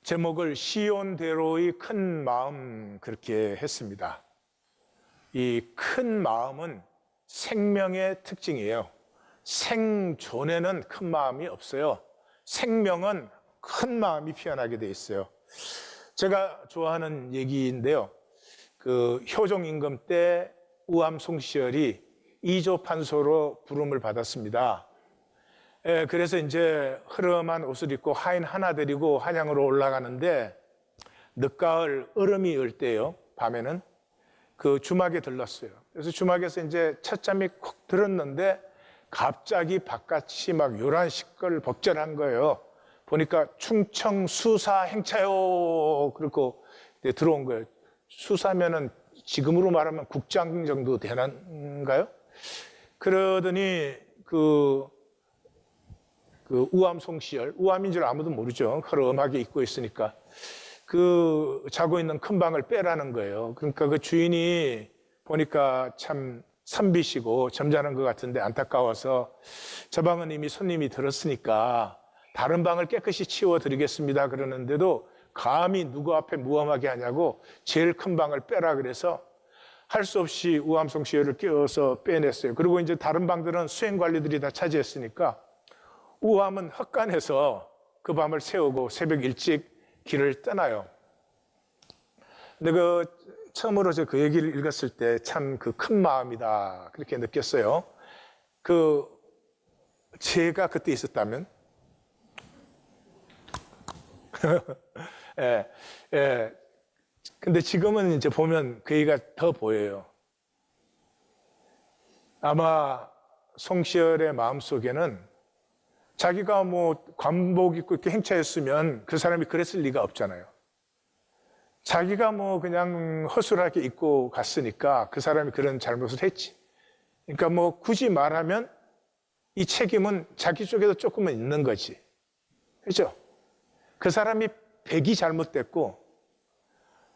제목을 시온대로의 큰 마음 그렇게 했습니다. 이 큰 마음은 생명의 특징이에요. 생존에는 큰 마음이 없어요. 생명은 큰 마음이 피어나게 돼 있어요. 제가 좋아하는 얘기인데요. 그 효종 임금 때 우암 송시열이 이조 판소로 부름을 받았습니다. 그래서 이제 흐름한 옷을 입고 하인 하나 데리고 한양으로 올라가는데 늦가을 얼음이 을 때요. 밤에는 그 주막에 들렀어요. 그래서 주막에서 이제 첫잠이 콕 들었는데 갑자기 바깥이 막 요란 시끌벅적한 거예요. 보니까 충청 수사 행차요. 그리고 들어온 거예요. 수사면은 지금으로 말하면 국장 정도 되는가요? 그러더니 그 우암 송시열, 우암인 줄 아무도 모르죠. 허름하게 입고 있으니까. 그 자고 있는 큰 방을 빼라는 거예요. 그러니까 그 주인이 보니까 참 선비시고 점잖은 것 같은데 안타까워서 저 방은 이미 손님이 들었으니까 다른 방을 깨끗이 치워드리겠습니다. 그러는데도 감히 누구 앞에 무엄하게 하냐고 제일 큰 방을 빼라 그래서 할 수 없이 우암 송시열을 끼워서 빼냈어요. 그리고 이제 다른 방들은 수행관리들이 다 차지했으니까 우암은 헛간에서 그 밤을 새우고 새벽 일찍 길을 떠나요. 근데 처음으로 제가 그 얘기를 읽었을 때 참 그 큰 마음이다 그렇게 느꼈어요. 제가 그때 있었다면 근데 지금은 이제 보면 그 얘기가 더 보여요. 아마 송시열의 마음속에는 자기가 뭐 관복 입고 이렇게 행차했으면 그 사람이 그랬을 리가 없잖아요. 자기가 뭐 그냥 허술하게 입고 갔으니까 그 사람이 그런 잘못을 했지. 그러니까 뭐 굳이 말하면 이 책임은 자기 쪽에도 조금은 있는 거지. 그렇죠? 그 사람이 100이 잘못됐고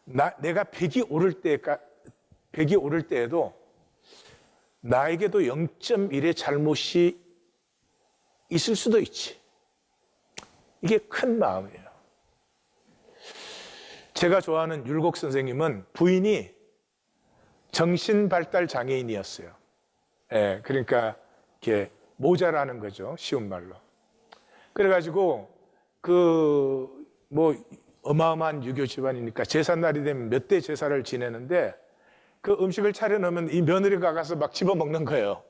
내가 100이 오를 때에도 나에게도 0.1의 잘못이 있을 수도 있지. 이게 큰 마음이에요. 제가 좋아하는 율곡 선생님은 부인이 정신발달 장애인이었어요. 그러니까 이렇게 모자라는 거죠. 쉬운 말로. 그래가지고 뭐 어마어마한 유교 집안이니까 제삿날이 되면 몇 대 제사를 지내는데 그 음식을 차려놓으면 이 며느리가 가서 막 집어먹는 거예요.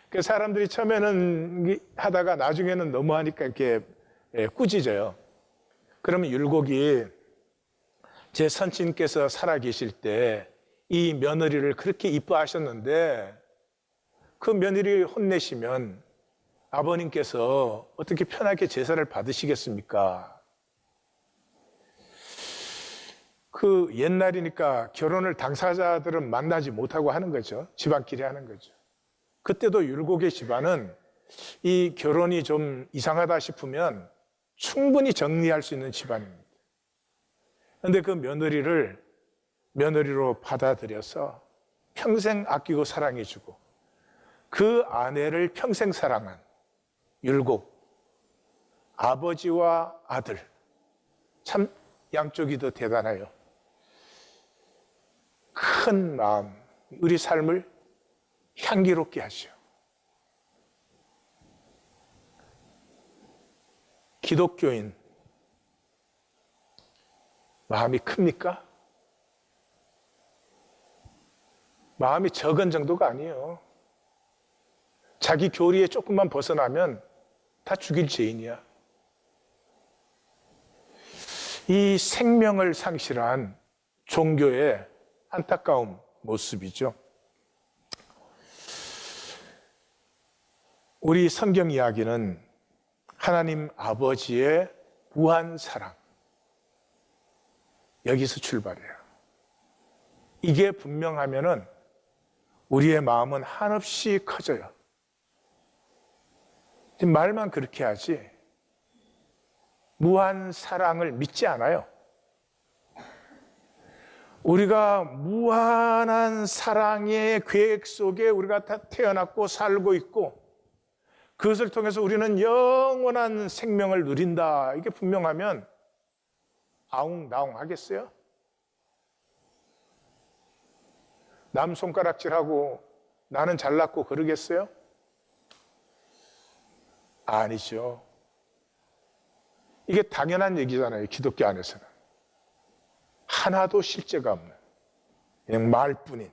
그 사람들이 처음에는 하다가 나중에는 너무하니까 이렇게 꾸짖어요. 그러면 율곡이 제 선친께서 살아계실 때 이 며느리를 그렇게 이뻐하셨는데 그 며느리 혼내시면 아버님께서 어떻게 편하게 제사를 받으시겠습니까? 그 옛날이니까 결혼을 당사자들은 만나지 못하고 하는 거죠. 집안끼리 하는 거죠. 그때도 율곡의 집안은 이 결혼이 좀 이상하다 싶으면 충분히 정리할 수 있는 집안입니다. 그런데 그 며느리로 받아들여서 평생 아끼고 사랑해주고 그 아내를 평생 사랑한 율곡, 아버지와 아들, 참 양쪽이 더 대단해요. 큰 마음, 우리 삶을 향기롭게 하시오. 기독교인 마음이 큽니까? 마음이 적은 정도가 아니에요. 자기 교리에 조금만 벗어나면 다 죽일 죄인이야. 이 생명을 상실한 종교의 안타까운 모습이죠. 우리 성경 이야기는 하나님 아버지의 무한 사랑, 여기서 출발해요. 이게 분명하면은 우리의 마음은 한없이 커져요. 말만 그렇게 하지 무한 사랑을 믿지 않아요. 우리가 무한한 사랑의 계획 속에 우리가 다 태어났고 살고 있고 그것을 통해서 우리는 영원한 생명을 누린다. 이게 분명하면 아웅다웅 하겠어요? 남 손가락질하고 나는 잘났고 그러겠어요? 아니죠. 이게 당연한 얘기잖아요. 기독교 안에서는. 하나도 실제가 없는, 그냥 말뿐인.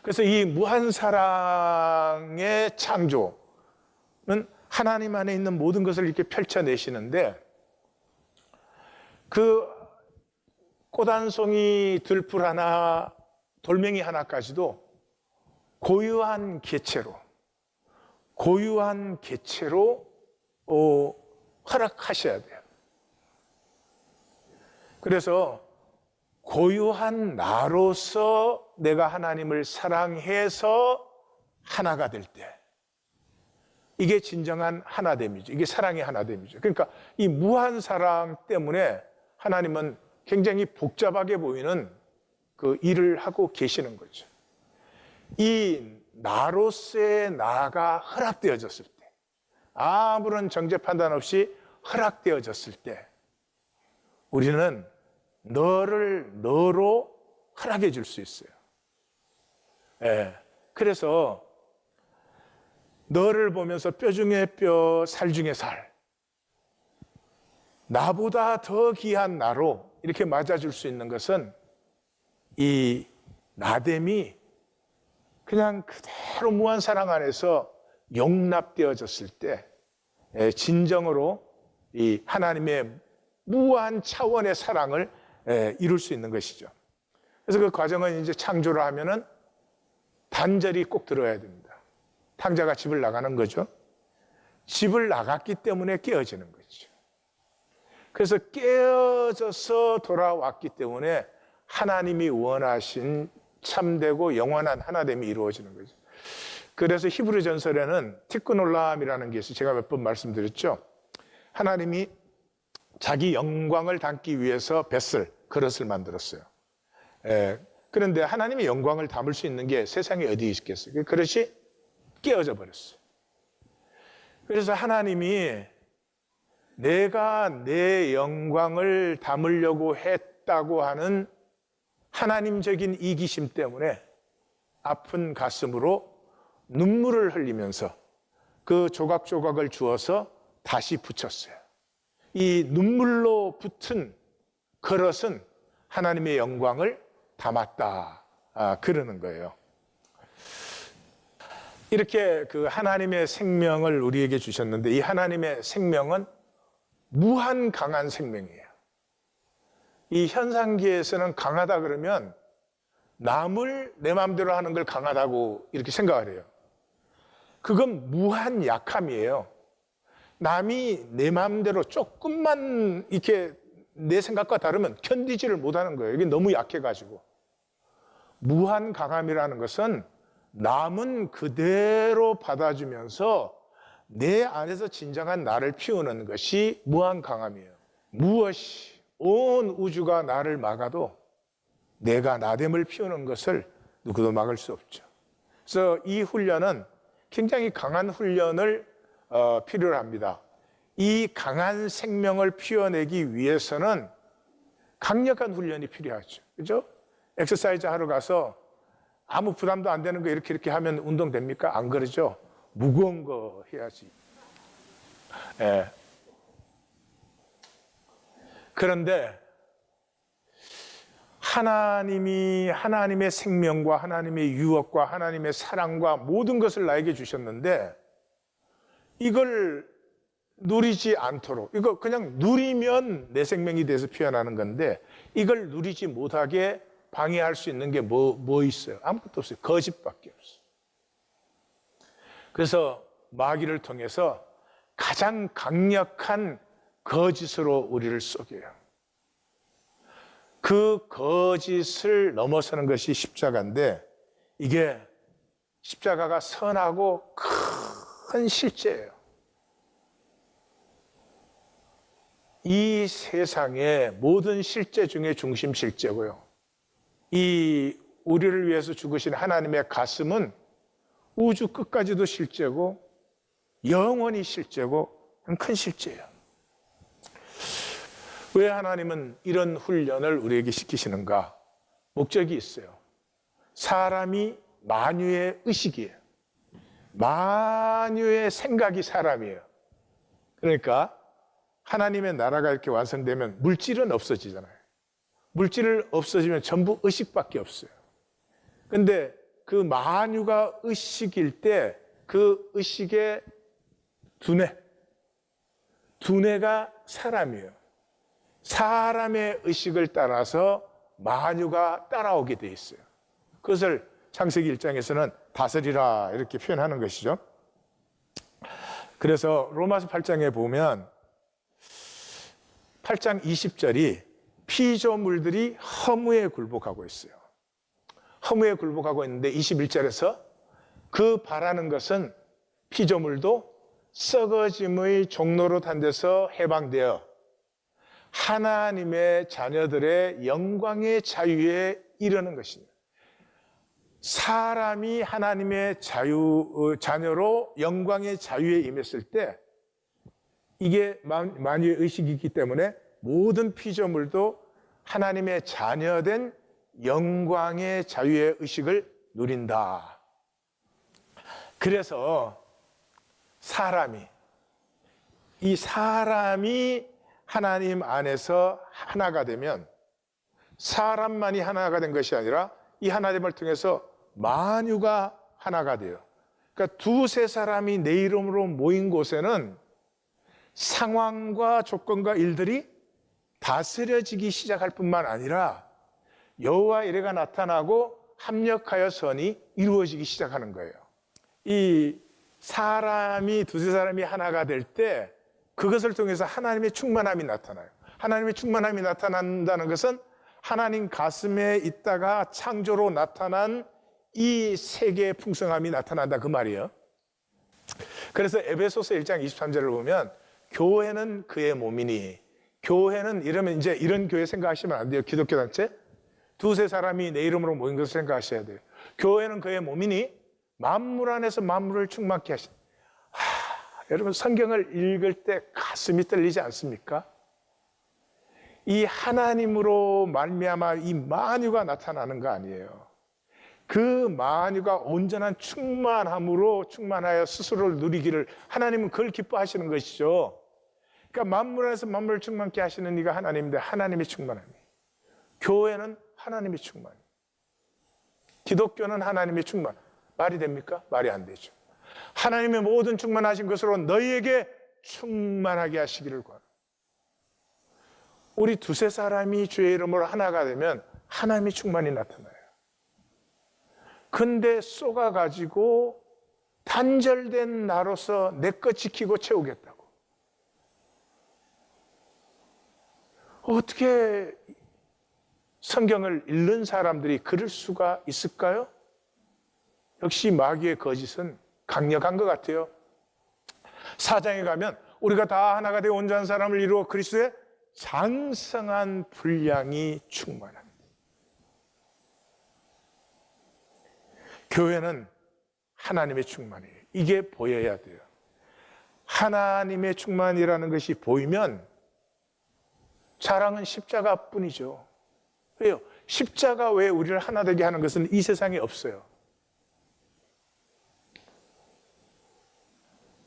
그래서 이 무한사랑의 창조는 하나님 안에 있는 모든 것을 이렇게 펼쳐내시는데, 그 꽃 한 송이, 들풀 하나, 돌멩이 하나까지도 고유한 개체로 허락하셔야 돼요. 그래서 고유한 나로서 내가 하나님을 사랑해서 하나가 될 때, 이게 진정한 하나됨이죠. 이게 사랑의 하나됨이죠. 그러니까 이 무한 사랑 때문에 하나님은 굉장히 복잡하게 보이는 그 일을 하고 계시는 거죠. 이 나로서의 나가 허락되어졌을 때, 아무런 정죄 판단 없이 허락되어졌을 때, 우리는 너를 너로 허락해 줄 수 있어요. 그래서 너를 보면서 뼈 중에 뼈, 살 중에 살, 나보다 더 귀한 나로 이렇게 맞아줄 수 있는 것은 이 나됨이 그냥 그대로 무한 사랑 안에서 용납되어졌을 때 진정으로 이 하나님의 무한 차원의 사랑을 이룰 수 있는 것이죠. 그래서 그 과정은 이제 창조를 하면은 단절이 꼭 들어야 됩니다. 탕자가 집을 나가는 거죠. 집을 나갔기 때문에 깨어지는 거죠. 그래서 깨어져서 돌아왔기 때문에 하나님이 원하신 참되고 영원한 하나됨이 이루어지는 거죠. 그래서 히브리 전설에는 티꾼 올람이라는 게 있어요. 제가 몇 번 말씀드렸죠. 하나님이 자기 영광을 담기 위해서 뱃을, 그릇을 만들었어요. 그런데 하나님의 영광을 담을 수 있는 게 세상에 어디 있겠어요? 그 그릇이 깨어져 버렸어요. 그래서 하나님이 내가 내 영광을 담으려고 했다고 하는 하나님적인 이기심 때문에 아픈 가슴으로 눈물을 흘리면서 그 조각조각을 주어서 다시 붙였어요. 이 눈물로 붙은 그릇은 하나님의 영광을 담았다, 그러는 거예요. 이렇게 그 하나님의 생명을 우리에게 주셨는데, 이 하나님의 생명은 무한 강한 생명이에요. 이 현상계에서는 강하다 그러면 남을 내 마음대로 하는 걸 강하다고 이렇게 생각을 해요. 그건 무한 약함이에요. 남이 내 마음대로 조금만 이렇게 내 생각과 다르면 견디지를 못하는 거예요. 이게 너무 약해가지고. 무한 강함이라는 것은 남은 그대로 받아주면서 내 안에서 진정한 나를 피우는 것이 무한 강함이에요. 무엇이 온 우주가 나를 막아도 내가 나됨을 피우는 것을 누구도 막을 수 없죠. 그래서 이 훈련은 굉장히 강한 훈련을 필요로 합니다. 이 강한 생명을 피워내기 위해서는 강력한 훈련이 필요하죠. 그죠? 엑서사이즈 하러 가서 아무 부담도 안 되는 거 이렇게 하면 운동 됩니까? 안 그러죠? 무거운 거 해야지. 그런데 하나님이 하나님의 생명과 하나님의 유업과 하나님의 사랑과 모든 것을 나에게 주셨는데, 이걸 누리지 않도록, 이거 그냥 누리면 내 생명이 돼서 피어나는 건데, 이걸 누리지 못하게 방해할 수 있는 게 뭐 있어요? 아무것도 없어요. 거짓밖에 없어요. 그래서 마귀를 통해서 가장 강력한 거짓으로 우리를 속여요. 그 거짓을 넘어서는 것이 십자가인데, 이게 십자가가 선하고 큰 실제예요. 이 세상의 모든 실제 중에 중심 실제고요. 이 우리를 위해서 죽으신 하나님의 가슴은 우주 끝까지도 실제고 영원히 실제고 큰 실제예요. 왜 하나님은 이런 훈련을 우리에게 시키시는가? 목적이 있어요. 사람이 만유의 의식이에요. 만유의 생각이 사람이에요. 그러니까 하나님의 나라가 이렇게 완성되면 물질은 없어지잖아요. 물질을 없어지면 전부 의식밖에 없어요. 근데 그 만유가 의식일 때 그 의식의 두뇌가 사람이에요. 사람의 의식을 따라서 만유가 따라오게 돼 있어요. 그것을 창세기 1장에서는 다스리라 이렇게 표현하는 것이죠. 그래서 로마서 8장에 보면 8장 20절이 피조물들이 허무에 굴복하고 있어요. 허무에 굴복하고 있는데 21절에서 그 바라는 것은 피조물도 썩어짐의 종로로 탄 데서 해방되어 하나님의 자녀들의 영광의 자유에 이르는 것입니다. 사람이 하나님의 자녀로 영광의 자유에 임했을 때 이게 만유의 의식이기 때문에 모든 피조물도 하나님의 자녀된 영광의 자유의 의식을 누린다. 그래서 이 사람이 하나님 안에서 하나가 되면 사람만이 하나가 된 것이 아니라 이 하나님을 통해서 만유가 하나가 돼요. 그러니까 두세 사람이 내 이름으로 모인 곳에는 상황과 조건과 일들이 다스려지기 시작할 뿐만 아니라 여호와 이레가 나타나고 합력하여 선이 이루어지기 시작하는 거예요. 이 사람이 두세 사람이 하나가 될 때 그것을 통해서 하나님의 충만함이 나타나요. 하나님의 충만함이 나타난다는 것은 하나님 가슴에 있다가 창조로 나타난 이 세계의 풍성함이 나타난다 그 말이에요. 그래서 에베소서 1장 23절을 보면 교회는 그의 몸이니, 교회는 이러면 이제 이런 교회 생각하시면 안 돼요. 기독교 단체 두세 사람이 내 이름으로 모인 것을 생각하셔야 돼요. 교회는 그의 몸이니 만물 안에서 만물을 충만케 하신. 여러분 성경을 읽을 때 가슴이 떨리지 않습니까? 이 하나님으로 말미암아 이 만유가 나타나는 거 아니에요. 그 만유가 온전한 충만함으로 충만하여 스스로를 누리기를 하나님은 그걸 기뻐하시는 것이죠. 그러니까 만물 안에서 만물을 충만케 하시는 이가 하나님인데 하나님의 충만함이에요. 교회는 하나님의 충만. 기독교는 하나님의 충만. 말이 됩니까? 말이 안 되죠. 하나님의 모든 충만하신 것으로 너희에게 충만하게 하시기를 구합니다. 우리 두세 사람이 주의 이름으로 하나가 되면 하나님의 충만이 나타나요. 근데 쏘가가지고 단절된 나로서 내 것 지키고 채우겠다고. 어떻게 성경을 읽는 사람들이 그럴 수가 있을까요? 역시 마귀의 거짓은 강력한 것 같아요. 4장에 가면 우리가 다 하나가 되어 온전한 사람을 이루어 그리스도의 장성한 분량이 충만합니다. 교회는 하나님의 충만이에요. 이게 보여야 돼요. 하나님의 충만이라는 것이 보이면 자랑은 십자가뿐이죠. 왜요? 십자가 외에 우리를 하나 되게 하는 것은 이 세상에 없어요.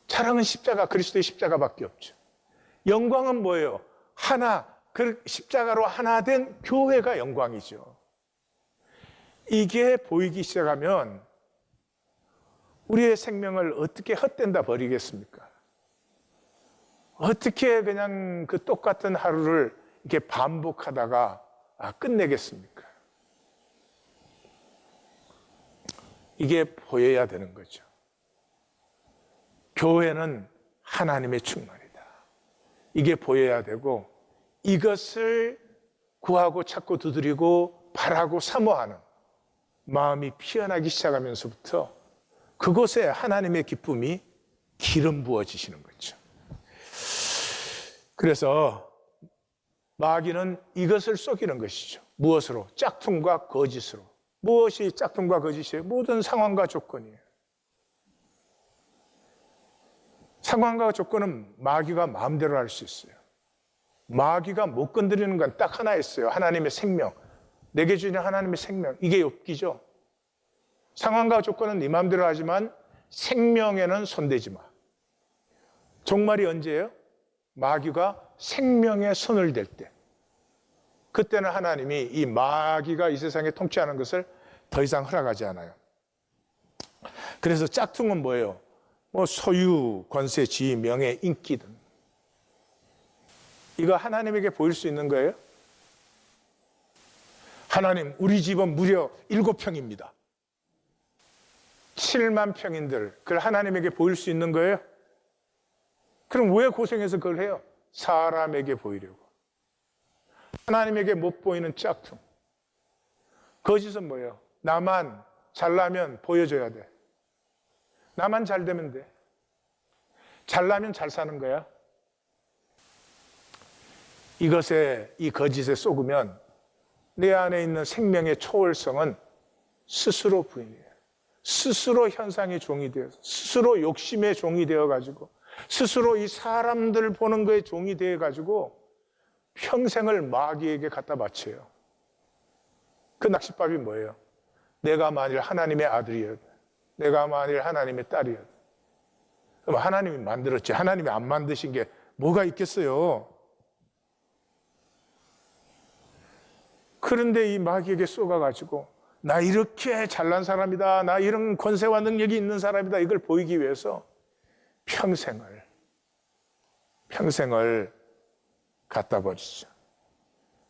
자랑은 십자가, 그리스도의 십자가밖에 없죠. 영광은 뭐예요? 하나, 그 십자가로 하나 된 교회가 영광이죠. 이게 보이기 시작하면 우리의 생명을 어떻게 헛된다 버리겠습니까? 어떻게 그냥 그 똑같은 하루를 이렇게 반복하다가 끝내겠습니까? 이게 보여야 되는 거죠. 교회는 하나님의 충만이다. 이게 보여야 되고 이것을 구하고 찾고 두드리고 바라고 사모하는 마음이 피어나기 시작하면서부터 그곳에 하나님의 기쁨이 기름 부어지시는 거죠. 그래서 마귀는 이것을 속이는 것이죠. 무엇으로? 짝퉁과 거짓으로. 무엇이 짝퉁과 거짓이에요? 모든 상황과 조건이에요. 상황과 조건은 마귀가 마음대로 할 수 있어요. 마귀가 못 건드리는 건 딱 하나 있어요. 하나님의 생명. 내게 주는 하나님의 생명. 이게 욥기죠. 상황과 조건은 네 마음대로 하지만 생명에는 손대지 마. 종말이 언제예요? 마귀가 생명에 손을 댈 때. 그때는 하나님이 이 마귀가 이 세상에 통치하는 것을 더 이상 허락하지 않아요. 그래서 짝퉁은 뭐예요? 뭐 소유, 권세, 지위, 명예, 인기 등. 이거 하나님에게 보일 수 있는 거예요? 하나님, 우리 집은 무려 7평입니다. 7만 평인들, 그걸 하나님에게 보일 수 있는 거예요? 그럼 왜 고생해서 그걸 해요? 사람에게 보이려고. 하나님에게 못 보이는 짝퉁. 거짓은 뭐예요? 나만 잘나면 보여줘야 돼. 나만 잘 되면 돼. 잘나면 잘 사는 거야. 이것에, 이 거짓에 속으면 내 안에 있는 생명의 초월성은 스스로 부인해요. 스스로 현상의 종이 되어서, 스스로 욕심의 종이 되어가지고, 스스로 이 사람들 보는 거에 종이 되어가지고 평생을 마귀에게 갖다 바쳐요. 그 낚싯밥이 뭐예요? 내가 만일 하나님의 아들이어도, 내가 만일 하나님의 딸이어도. 그럼 하나님이 만들었지, 하나님이 안 만드신 게 뭐가 있겠어요? 그런데 이 마귀에게 쏘가가지고 나 이렇게 잘난 사람이다, 나 이런 권세와 능력이 있는 사람이다, 이걸 보이기 위해서 평생을 갖다 버리죠.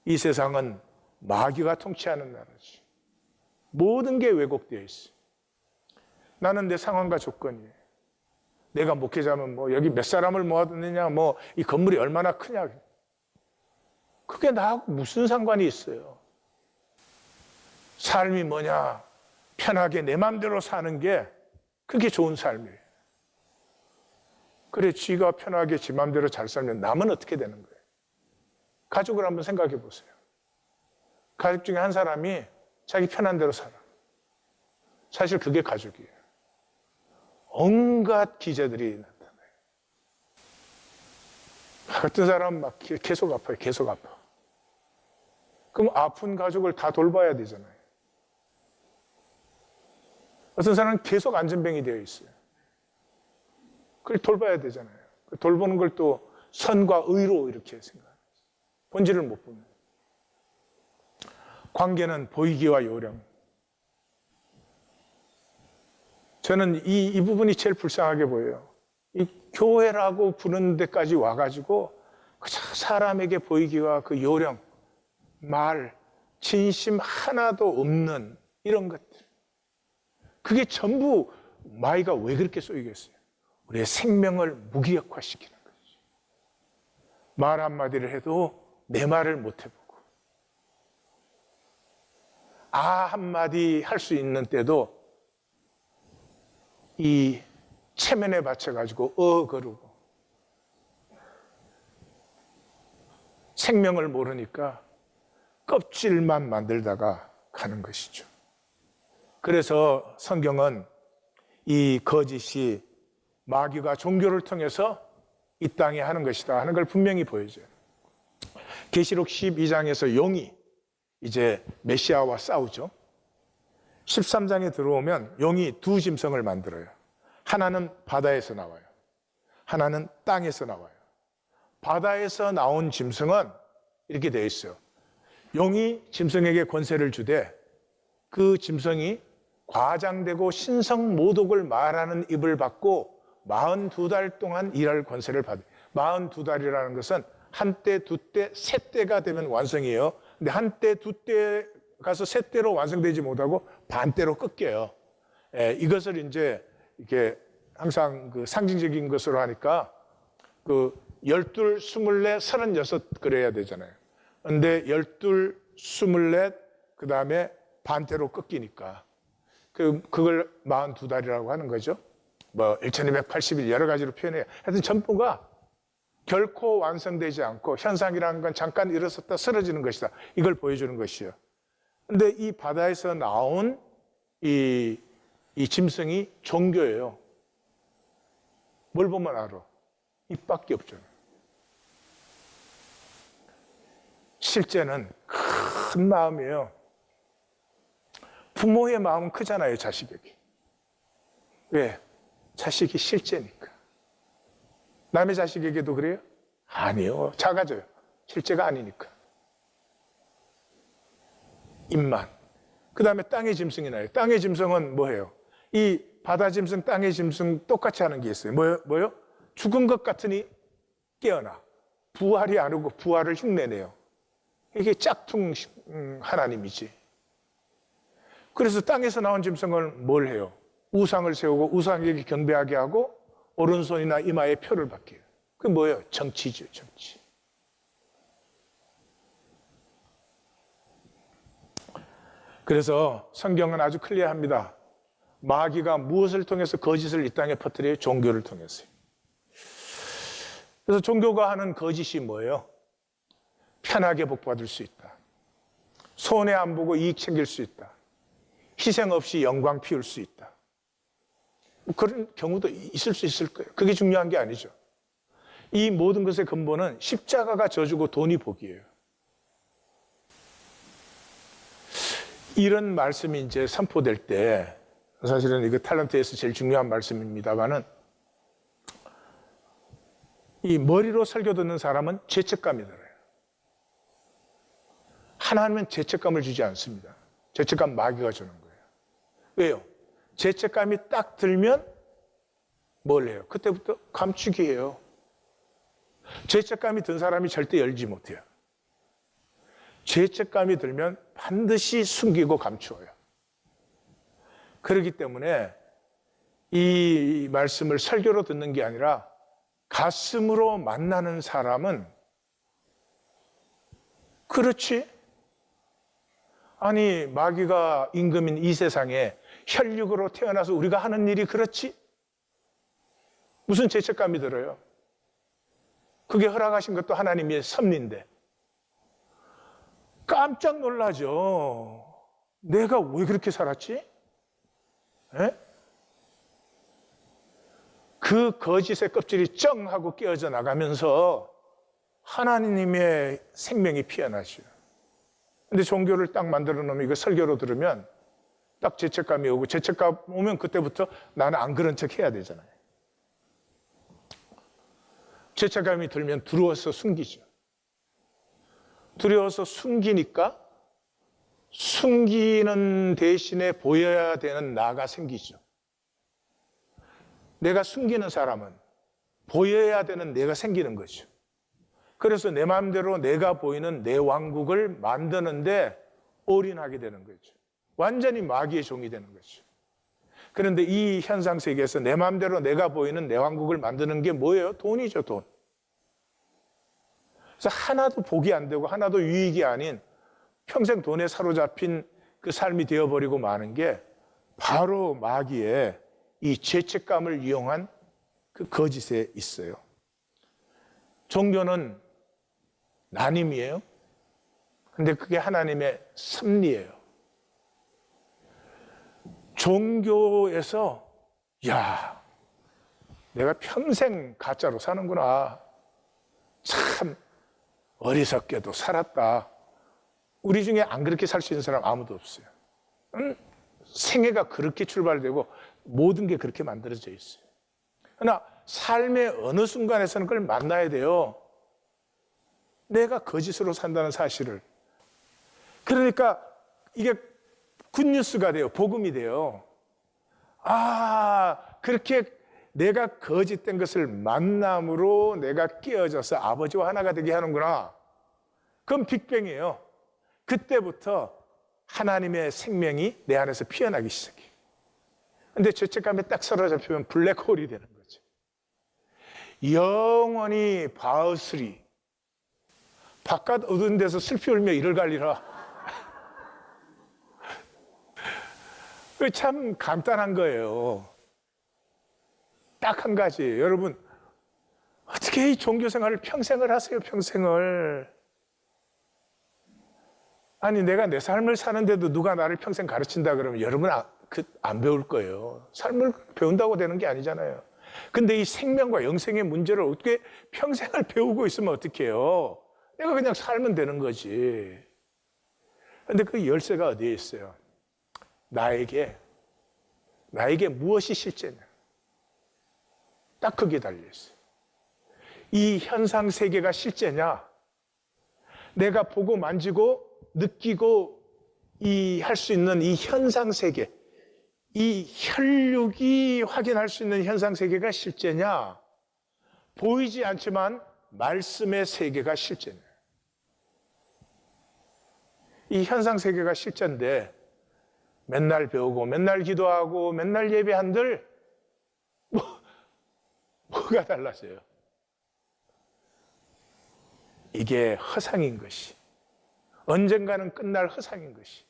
이 세상은 마귀가 통치하는 나라지. 모든 게 왜곡되어 있어요. 나는 내 상황과 조건이에요. 내가 목회자면 뭐 여기 몇 사람을 모아두느냐, 뭐 이 건물이 얼마나 크냐, 그게 나하고 무슨 상관이 있어요? 삶이 뭐냐? 편하게 내 마음대로 사는 게 그게 좋은 삶이에요. 그래, 쥐가 편하게 지 마음대로 잘 살면 남은 어떻게 되는 거예요? 가족을 한번 생각해 보세요. 가족 중에 한 사람이 자기 편한 대로 살아. 사실 그게 가족이에요. 온갖 기제들이 나타나요. 어떤 사람은 막 계속 아파요. 계속 아파. 그럼 아픈 가족을 다 돌봐야 되잖아요. 어떤 사람은 계속 안전병이 되어 있어요. 그걸 돌봐야 되잖아요. 돌보는 걸 또 선과 의로 이렇게 생각해요. 본질을 못 보면. 관계는 보이기와 요령. 저는 이 부분이 제일 불쌍하게 보여요. 이 교회라고 부르는 데까지 와가지고 그저 사람에게 보이기와 그 요령, 말, 진심 하나도 없는 이런 것들. 그게 전부 마귀가 왜 그렇게 쏘이겠어요? 우리의 생명을 무기력화시키는 거죠. 말 한마디를 해도 내 말을 못 해보고, 아 한마디 할 수 있는 때도 이 체면에 받쳐가지고 거르고, 생명을 모르니까 껍질만 만들다가 가는 것이죠. 그래서 성경은 이 거짓이 마귀가 종교를 통해서 이 땅에 하는 것이다 하는 걸 분명히 보여줘요. 계시록 12장에서 용이 이제 메시아와 싸우죠. 13장에 들어오면 용이 두 짐승을 만들어요. 하나는 바다에서 나와요. 하나는 땅에서 나와요. 바다에서 나온 짐승은 이렇게 되어 있어요. 용이 짐승에게 권세를 주되 그 짐승이 과장되고 신성모독을 말하는 입을 받고 42달 동안 일할 권세를 받아요. 42달이라는 것은 한때, 두때, 세때가 되면 완성이에요. 근데 한때, 두때 가서 세때로 완성되지 못하고 반때로 꺾여요. 이것을 이제 이렇게 항상 그 상징적인 것으로 하니까 그 12, 24, 36 그래야 되잖아요. 근데 12, 24, 그 다음에 반때로 꺾이니까 그걸 42달이라고 하는 거죠. 뭐 1280일 여러 가지로 표현해요. 하여튼 전부가 결코 완성되지 않고 현상이라는 건 잠깐 일어섰다 쓰러지는 것이다. 이걸 보여주는 것이에요. 근데 이 바다에서 나온 이 짐승이 종교예요. 뭘 보면 알아? 입밖에 없잖아요. 실제는 큰 마음이에요. 부모의 마음은 크잖아요, 자식에게. 왜? 자식이 실제니까. 남의 자식에게도 그래요? 아니요. 작아져요. 실제가 아니니까. 입만. 그 다음에 땅의 짐승이 나요. 땅의 짐승은 뭐예요? 이 바다 짐승, 땅의 짐승 똑같이 하는 게 있어요. 뭐요? 죽은 것 같으니 깨어나. 부활이 아니고 부활을 흉내내요. 이게 짝퉁 하나님이지. 그래서 땅에서 나온 짐승은 뭘 해요? 우상을 세우고 우상에게 경배하게 하고 오른손이나 이마에 표를 받게 해요. 그게 뭐예요? 정치죠, 정치. 그래서 성경은 아주 클리어합니다. 마귀가 무엇을 통해서 거짓을 이 땅에 퍼뜨려요? 종교를 통해서요. 그래서 종교가 하는 거짓이 뭐예요? 편하게 복받을 수 있다. 손해 안 보고 이익 챙길 수 있다. 희생 없이 영광 피울 수 있다. 그런 경우도 있을 수 있을 거예요. 그게 중요한 게 아니죠. 이 모든 것의 근본은 십자가가 져주고 돈이 복이에요. 이런 말씀이 이제 선포될 때, 사실은 이거 탤런트에서 제일 중요한 말씀입니다만은, 이 머리로 설교 듣는 사람은 죄책감이 들어요. 하나님은 죄책감을 주지 않습니다. 죄책감 마귀가 주는 거예요. 왜요? 죄책감이 딱 들면 뭘 해요? 그때부터 감추기 해요. 죄책감이 든 사람이 절대 열지 못해요. 죄책감이 들면 반드시 숨기고 감추어요. 그렇기 때문에 이 말씀을 설교로 듣는 게 아니라 가슴으로 만나는 사람은 그렇지? 아니 마귀가 임금인 이 세상에 혈육으로 태어나서 우리가 하는 일이 그렇지? 무슨 죄책감이 들어요? 그게 허락하신 것도 하나님의 섭리인데 깜짝 놀라죠. 내가 왜 그렇게 살았지? 에? 그 거짓의 껍질이 쩡 하고 깨어져 나가면서 하나님의 생명이 피어나죠. 근데 종교를 딱 만들어 놓으면 이거 설교로 들으면 딱 죄책감이 오고 죄책감 오면 그때부터 나는 안 그런 척 해야 되잖아요. 죄책감이 들면 두려워서 숨기죠. 두려워서 숨기니까 숨기는 대신에 보여야 되는 나가 생기죠. 내가 숨기는 사람은 보여야 되는 내가 생기는 거죠. 그래서 내 마음대로 내가 보이는 내 왕국을 만드는데 올인하게 되는 거죠. 완전히 마귀의 종이 되는 거죠. 그런데 이 현상 세계에서 내 마음대로 내가 보이는 내 왕국을 만드는 게 뭐예요? 돈이죠, 돈. 그래서 하나도 복이 안 되고 하나도 유익이 아닌 평생 돈에 사로잡힌 그 삶이 되어버리고 마는 게 바로 마귀의 이 죄책감을 이용한 그 거짓에 있어요. 종교는 나님이에요. 근데 그게 하나님의 섭리예요. 종교에서 야, 내가 평생 가짜로 사는구나. 참 어리석게도 살았다. 우리 중에 안 그렇게 살 수 있는 사람 아무도 없어요. 생애가 그렇게 출발되고 모든 게 그렇게 만들어져 있어요. 그러나 삶의 어느 순간에서는 그걸 만나야 돼요. 내가 거짓으로 산다는 사실을. 그러니까 이게 굿뉴스가 돼요. 복음이 돼요. 아, 그렇게 내가 거짓된 것을 만남으로 내가 깨어져서 아버지와 하나가 되게 하는구나. 그건 빅뱅이에요. 그때부터 하나님의 생명이 내 안에서 피어나기 시작해요. 근데 죄책감에 딱 사로잡히면 블랙홀이 되는 거죠. 영원히 바으스리 바깥 어두운 데서 슬피 울며 이를 갈리라. 참 간단한 거예요. 딱 한 가지. 여러분 어떻게 이 종교 생활을 평생을 하세요? 평생을. 아니 내가 내 삶을 사는데도 누가 나를 평생 가르친다 그러면 여러분 안 배울 거예요. 삶을 배운다고 되는 게 아니잖아요. 근데 이 생명과 영생의 문제를 어떻게 평생을 배우고 있으면 어떡해요? 내가 그냥 살면 되는 거지. 근데 그 열쇠가 어디에 있어요? 나에게 무엇이 실제냐? 딱 거기에 달려있어요. 이 현상 세계가 실제냐? 내가 보고 만지고 느끼고 할 수 있는 이 현상 세계, 이 혈육이 확인할 수 있는 현상 세계가 실제냐? 보이지 않지만 말씀의 세계가 실제냐? 이 현상 세계가 실제인데 맨날 배우고 맨날 기도하고 맨날 예배한들 뭐가 달라져요? 이게 허상인 것이, 언젠가는 끝날 허상인 것이,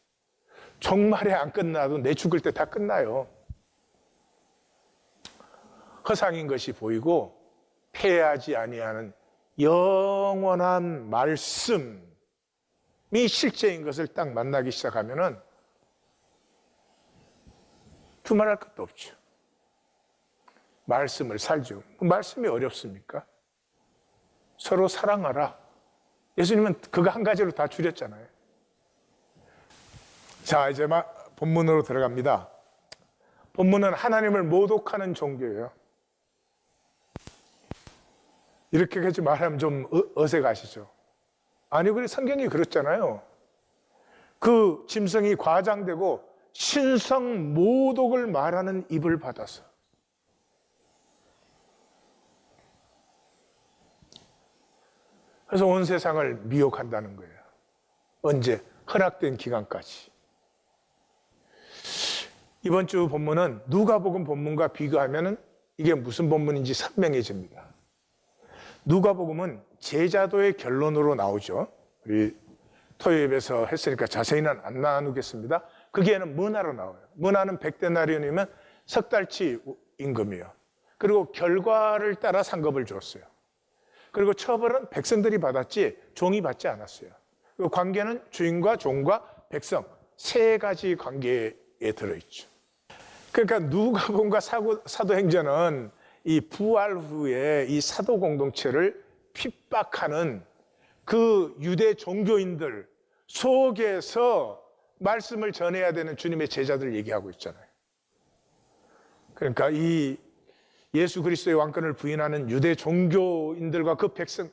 종말에 안 끝나도 내 죽을 때 다 끝나요. 허상인 것이 보이고 패하지 아니하는 영원한 말씀이 실제인 것을 딱 만나기 시작하면은 두말할 것도 없죠. 말씀을 살죠. 말씀이 어렵습니까? 서로 사랑하라. 예수님은 그거 한 가지로 다 줄였잖아요. 자, 이제 본문으로 들어갑니다. 본문은 하나님을 모독하는 종교예요. 이렇게 하지 말하면 좀 어색하시죠? 아니, 그래 성경이 그렇잖아요. 그 짐승이 과장되고 신성 모독을 말하는 입을 받아서 그래서 온 세상을 미혹한다는 거예요. 언제? 허락된 기간까지. 이번 주 본문은 누가복음 본문과 비교하면 이게 무슨 본문인지 선명해집니다. 누가복음은 제자도의 결론으로 나오죠. 우리 토요일에서 했으니까 자세히는 안 나누겠습니다. 거기에는 문화로 나와요. 문화는 100데나리온이면 석 달치 임금이에요. 그리고 결과를 따라 상급을 줬어요. 그리고 처벌은 백성들이 받았지 종이 받지 않았어요. 그리고 관계는 주인과 종과 백성 세 가지 관계에 들어있죠. 그러니까 누가복음과 사도행전은 이 부활 후에 이 사도 공동체를 핍박하는 그 유대 종교인들 속에서 말씀을 전해야 되는 주님의 제자들 얘기하고 있잖아요. 그러니까 이 예수 그리스도의 왕권을 부인하는 유대 종교인들과 그 백성,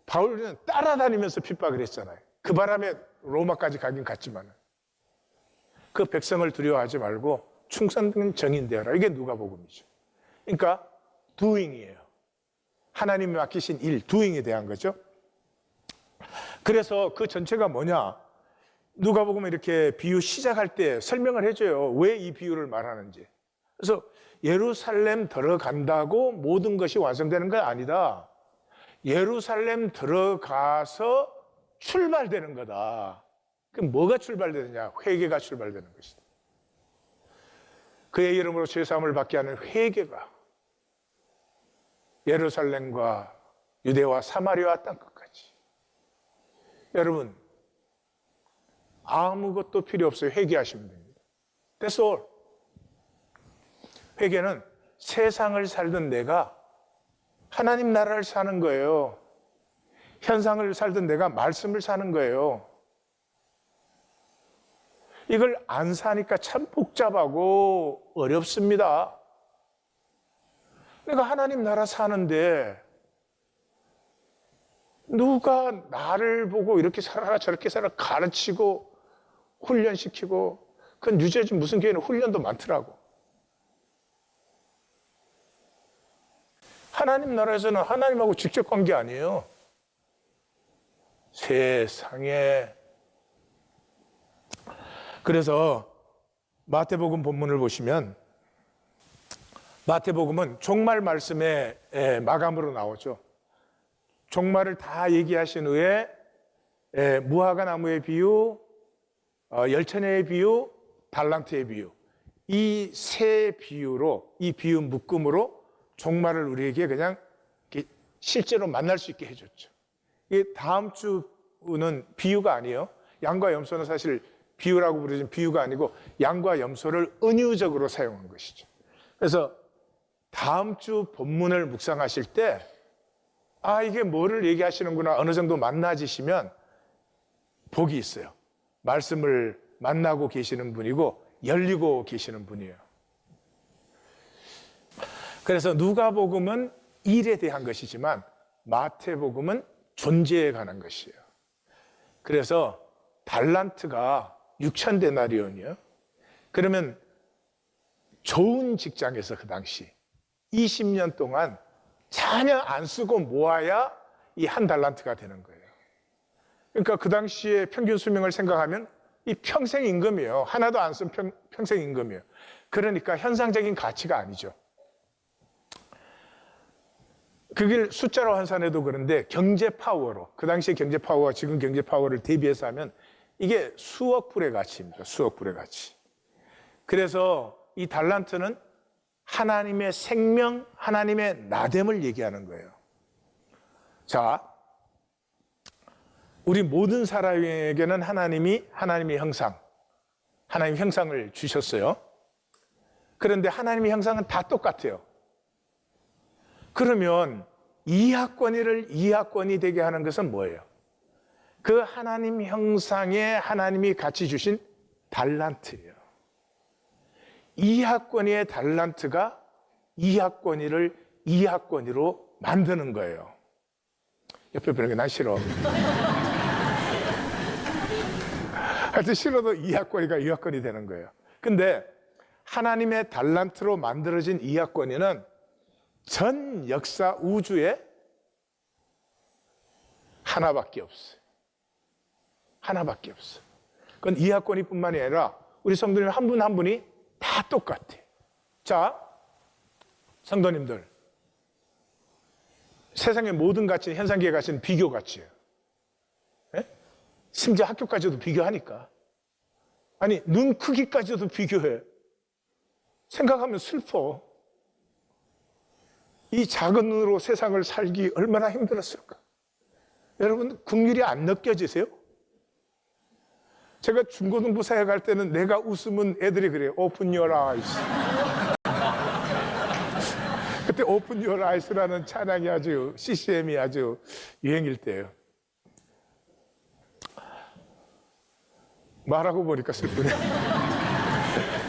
바울은 따라다니면서 핍박을 했잖아요. 그 바람에 로마까지 가긴 갔지만 그 백성을 두려워하지 말고 충성된 정인 되어라. 이게 누가복음이죠. 그러니까 doing이에요. 하나님이 맡기신 일, doing에 대한 거죠. 그래서 그 전체가 뭐냐? 누가복음은 이렇게 비유 시작할 때 설명을 해줘요. 왜 이 비유를 말하는지. 그래서 예루살렘 들어간다고 모든 것이 완성되는 건 아니다. 예루살렘 들어가서 출발되는 거다. 그럼 뭐가 출발되느냐? 회개가 출발되는 것이다. 그의 이름으로 죄사함을 받게 하는 회개가 예루살렘과 유대와 사마리아와 땅끝까지. 여러분, 아무것도 필요 없어요. 회개하시면 됩니다. That's all. 회개는 세상을 살던 내가 하나님 나라를 사는 거예요. 현상을 살던 내가 말씀을 사는 거예요. 이걸 안 사니까 참 복잡하고 어렵습니다. 내가 하나님 나라 사는데 누가 나를 보고 이렇게 살아라 저렇게 살아라 가르치고 훈련시키고, 그건 뉴저지 무슨 교회는 훈련도 많더라고. 하나님 나라에서는 하나님하고 직접 관계 아니에요. 세상에. 그래서 마태복음 본문을 보시면 마태복음은 종말 말씀의 마감으로 나오죠. 종말을 다 얘기하신 후에 무화과 나무의 비유, 열처녀의 비유, 달란트의 비유, 이 세 비유로, 이 비유 묶음으로 종말을 우리에게 그냥 실제로 만날 수 있게 해줬죠. 이 다음 주는 비유가 아니에요. 양과 염소는 사실 비유라고 부르지만 비유가 아니고 양과 염소를 은유적으로 사용한 것이죠. 그래서 다음 주 본문을 묵상하실 때 아, 이게 뭐를 얘기하시는구나 어느 정도 만나지시면 복이 있어요. 말씀을 만나고 계시는 분이고 열리고 계시는 분이에요. 그래서 누가복음은 일에 대한 것이지만 마태복음은 존재에 관한 것이에요. 그래서 달란트가 6,000데나리온이요. 그러면 좋은 직장에서 그 당시 20년 동안 전혀 안 쓰고 모아야 이 한 달란트가 되는 거예요. 그러니까 그 당시에 평균 수명을 생각하면 이 평생 임금이에요. 하나도 안 쓴 평생 임금이에요. 그러니까 현상적인 가치가 아니죠. 그걸 숫자로 환산해도 그런데 경제 파워로, 그 당시의 경제 파워와 지금 경제 파워를 대비해서 하면 이게 수억 불의 가치입니다. 수억 불의 가치. 그래서 이 달란트는 하나님의 생명, 하나님의 나됨을 얘기하는 거예요. 자, 우리 모든 사람에게는 하나님의 형상, 하나님의 형상을 주셨어요. 그런데 하나님의 형상은 다 똑같아요. 그러면 이하권이 되게 하는 것은 뭐예요? 그 하나님 형상에 하나님이 같이 주신 달란트예요. 이하권이의 달란트가 이하권이를 이하권이로 만드는 거예요. 옆에 보는 게 난 싫어. 하여튼 싫어도 이하권이가 이하권이 되는 거예요. 근데 하나님의 달란트로 만들어진 이하권이는 전 역사 우주에 하나밖에 없어요. 하나밖에 없어요. 그건 이하권이뿐만이 아니라 우리 성도님 한 분 한 분이 다 똑같아요. 자, 성도님들, 세상의 모든 가치는 현상계의 가치는 비교 가치예요. 네? 심지어 학교까지도 비교하니까. 아니, 눈 크기까지도 비교해. 생각하면 슬퍼. 이 작은 눈으로 세상을 살기 얼마나 힘들었을까? 여러분, 긍휼이 안 느껴지세요? 제가 중고등부 사회 갈 때는 내가 웃으면 애들이 그래요. Open your eyes. 그때 Open your eyes라는 찬양이 아주, CCM이 아주 유행일 때예요. 말하고 보니까 슬프네.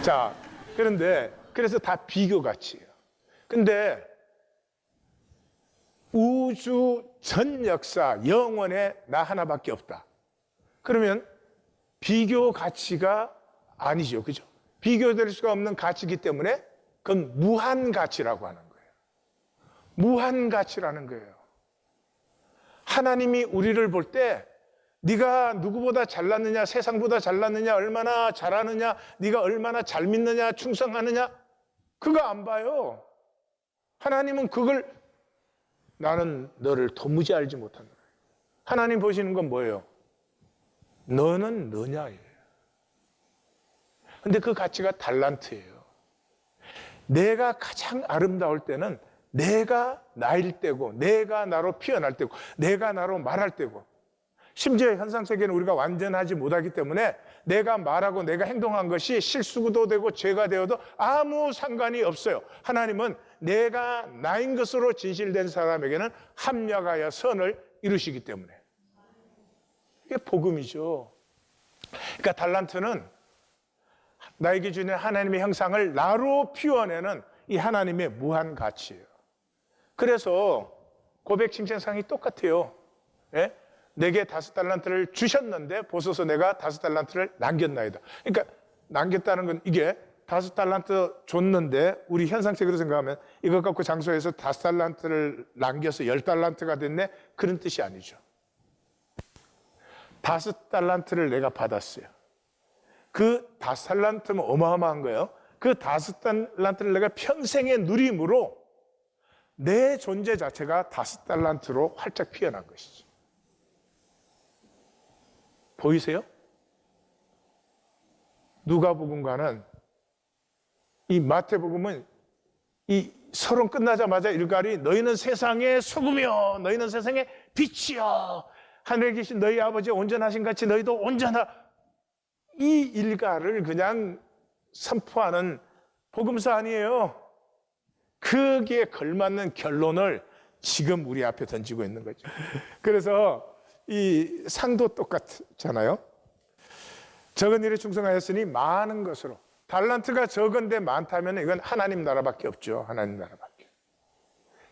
자, 그런데 그래서 다 비교 가치예요. 근데 우주 전 역사 영원에 나 하나밖에 없다. 그러면 비교 가치가 아니죠. 그죠? 비교될 수가 없는 가치이기 때문에 그건 무한 가치라고 하는 거예요. 무한 가치라는 거예요. 하나님이 우리를 볼 때 네가 누구보다 잘났느냐, 세상보다 잘났느냐, 얼마나 잘하느냐, 네가 얼마나 잘 믿느냐, 충성하느냐, 그거 안 봐요. 하나님은 그걸 나는 너를 도무지 알지 못한다. 하나님 보시는 건 뭐예요? 너는 너냐예요. 근데 그 가치가 달란트예요. 내가 가장 아름다울 때는 내가 나일 때고, 내가 나로 피어날 때고, 내가 나로 말할 때고, 심지어 현상세계는 우리가 완전하지 못하기 때문에 내가 말하고 내가 행동한 것이 실수도 되고 죄가 되어도 아무 상관이 없어요. 하나님은 내가 나인 것으로 진실된 사람에게는 합력하여 선을 이루시기 때문에. 이게 복음이죠. 그러니까 달란트는 나에게 주는 하나님의 형상을 나로 피워내는 이 하나님의 무한 가치예요. 그래서 고백 칭찬상이 똑같아요. 예? 내게 5달란트를 주셨는데 보소서 내가 5달란트를 남겼나이다. 그러니까 남겼다는 건 이게 5달란트 줬는데 우리 현상세계로 생각하면 이것 갖고 장소에서 5달란트를 남겨서 10달란트가 됐네, 그런 뜻이 아니죠. 5달란트를 내가 받았어요. 그 5달란트면 어마어마한 거예요. 그 5달란트를 내가 평생의 누림으로 내 존재 자체가 5달란트로 활짝 피어난 것이죠. 보이세요? 누가복음과는 이 마태복음은 이 서론 끝나자마자 일갈이 너희는 세상의 소금이요 너희는 세상의 빛이요 하늘에 계신 너희 아버지 온전하신 같이 너희도 온전하, 이 일갈을 그냥 선포하는 복음서 아니에요. 거기에 걸맞는 결론을 지금 우리 앞에 던지고 있는 거죠. 그래서 이 상도 똑같잖아요. 적은 일에 충성하였으니 많은 것으로. 달란트가 적은데 많다면 이건 하나님 나라밖에 없죠. 하나님 나라밖에.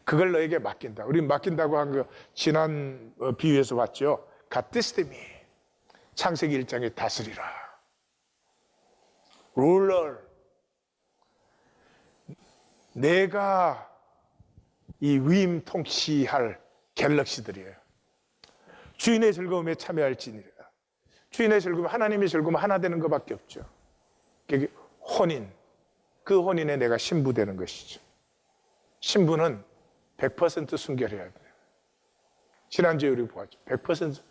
그걸 너에게 맡긴다. 우리 맡긴다고 한 거 지난 비유에서 봤죠. 갓디스테미. 창세기 1장에 다스리라. 룰러. 내가 이 위임 통치할 갤럭시들이에요. 주인의 즐거움에 참여할지니라. 주인의 즐거움, 하나님의 즐거움 하나 되는 것밖에 없죠. 그게 혼인, 그 혼인에 내가 신부 되는 것이죠. 신부는 100% 순결해야 돼요. 지난주에 우리 보았죠. 100%.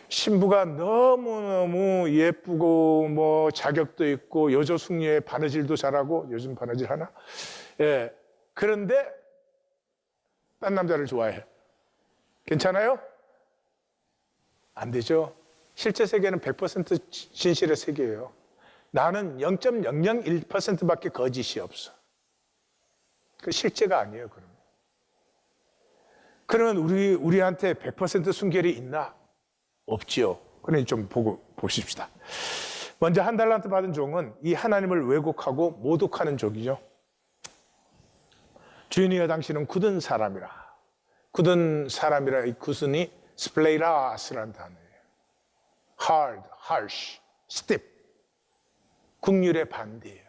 신부가 너무너무 예쁘고 뭐 자격도 있고 여조 숙녀의 바느질도 잘하고, 요즘 바느질 하나? 예. 그런데 딴 남자를 좋아해. 괜찮아요? 안 되죠. 실제 세계는 100% 진실의 세계예요. 나는 0.001%밖에 거짓이 없어. 그 실제가 아니에요, 그러면 우리한테 100% 순결이 있나? 없지요. 그러니 좀 보십시다. 먼저 한 달란트 받은 종은 이 하나님을 왜곡하고 모독하는 종이죠. 주인이여 당신은 굳은 사람이라. 굳은 사람이라, 이 굳은이 스플레이라스라는 단어예요. hard, harsh, stiff. 국률의 반대예요.